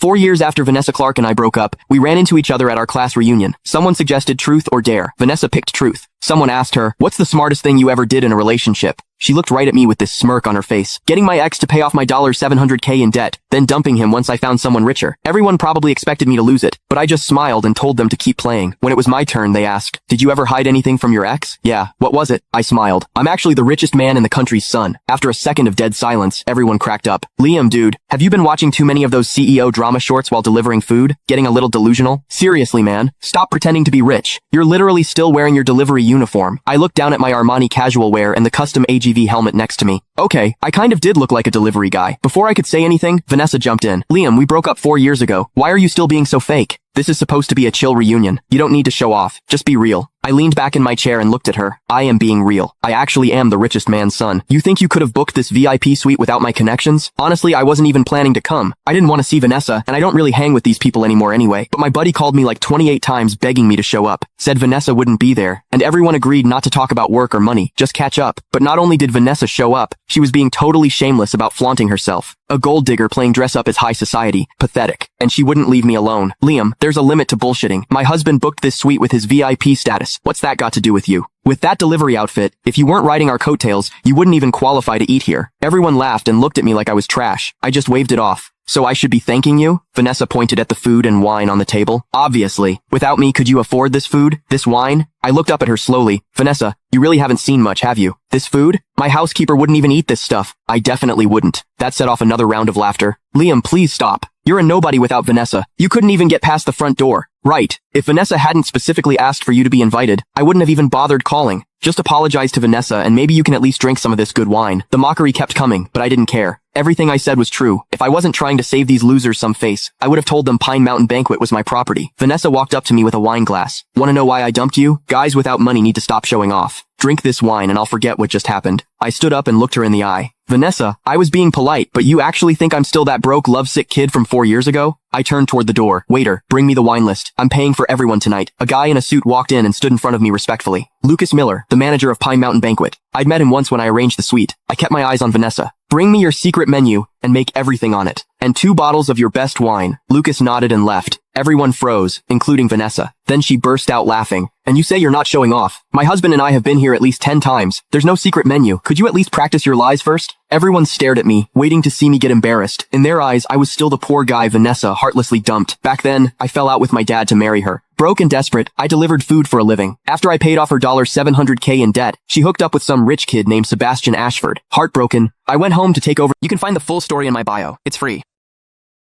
4 years after Vanessa Clark and I broke up, we ran into each other at our class reunion. Someone suggested truth or dare. Vanessa picked truth. Someone asked her, "What's the smartest thing you ever did in a relationship?" She looked right at me with this smirk on her face. Getting my ex to pay off my $700K in debt, then dumping him once I found someone richer. Everyone probably expected me to lose it, but I just smiled and told them to keep playing. When it was my turn, they asked, "Did you ever hide anything from your ex?" "Yeah, what was it?" I smiled. "I'm actually the richest man in the country's son." After a second of dead silence, everyone cracked up. "Liam, dude, have you been watching too many of those CEO drama shorts while delivering food? Getting a little delusional? Seriously, man, stop pretending to be rich. You're literally still wearing your delivery uniform." I looked down at my Armani casual wear and the custom AGV helmet next to me. Okay, I kind of did look like a delivery guy. Before I could say anything, Vanessa jumped in. "Liam, we broke up 4 years ago. Why are you still being so fake? This is supposed to be a chill reunion. You don't need to show off. Just be real." I leaned back in my chair and looked at her. "I am being real. I actually am the richest man's son. You think you could have booked this VIP suite without my connections? Honestly, I wasn't even planning to come. I didn't want to see Vanessa, and I don't really hang with these people anymore anyway. But my buddy called me like 28 times begging me to show up. Said Vanessa wouldn't be there, and everyone agreed not to talk about work or money, just catch up. But not only did Vanessa show up, she was being totally shameless about flaunting herself. A gold digger playing dress up as high society. Pathetic. And she wouldn't leave me alone. "Liam, there's a limit to bullshitting. My husband booked this suite with his VIP status. What's that got to do with you? With that delivery outfit, if you weren't riding our coattails, you wouldn't even qualify to eat here." Everyone laughed and looked at me like I was trash. I just waved it off. "So I should be thanking you?" Vanessa pointed at the food and wine on the table. "Obviously. Without me, could you afford this food? This wine?" I looked up at her slowly. "Vanessa, you really haven't seen much, have you? This food? My housekeeper wouldn't even eat this stuff." "I definitely wouldn't." That set off another round of laughter. "Liam, please stop. You're a nobody without Vanessa. You couldn't even get past the front door." "Right. If Vanessa hadn't specifically asked for you to be invited, I wouldn't have even bothered calling. Just apologize to Vanessa and maybe you can at least drink some of this good wine." The mockery kept coming, but I didn't care. Everything I said was true. If I wasn't trying to save these losers some face, I would have told them Pine Mountain Banquet was my property. Vanessa walked up to me with a wine glass. "Want to know why I dumped you? Guys without money need to stop showing off. Drink this wine and I'll forget what just happened." I stood up and looked her in the eye. "Vanessa, I was being polite, but you actually think I'm still that broke, lovesick kid from 4 years ago?" I turned toward the door. "Waiter, bring me the wine list. I'm paying for everyone tonight." A guy in a suit walked in and stood in front of me respectfully. Lucas Miller, the manager of Pine Mountain Banquet. I'd met him once when I arranged the suite. I kept my eyes on Vanessa. "Bring me your secret menu and make everything on it. And 2 bottles of your best wine." Lucas nodded and left. Everyone froze, including Vanessa. Then she burst out laughing. "And you say you're not showing off? My husband and I have been here at least 10 times. There's no secret menu. Could you at least practice your lies first?" Everyone stared at me, waiting to see me get embarrassed. In their eyes, I was still the poor guy Vanessa heartlessly dumped. Back then, I fell out with my dad to marry her. Broke and desperate, I delivered food for a living. After I paid off her $700K in debt, she hooked up with some rich kid named Sebastian Ashford. Heartbroken, I went home to take over. You can find the full story in my bio. It's free.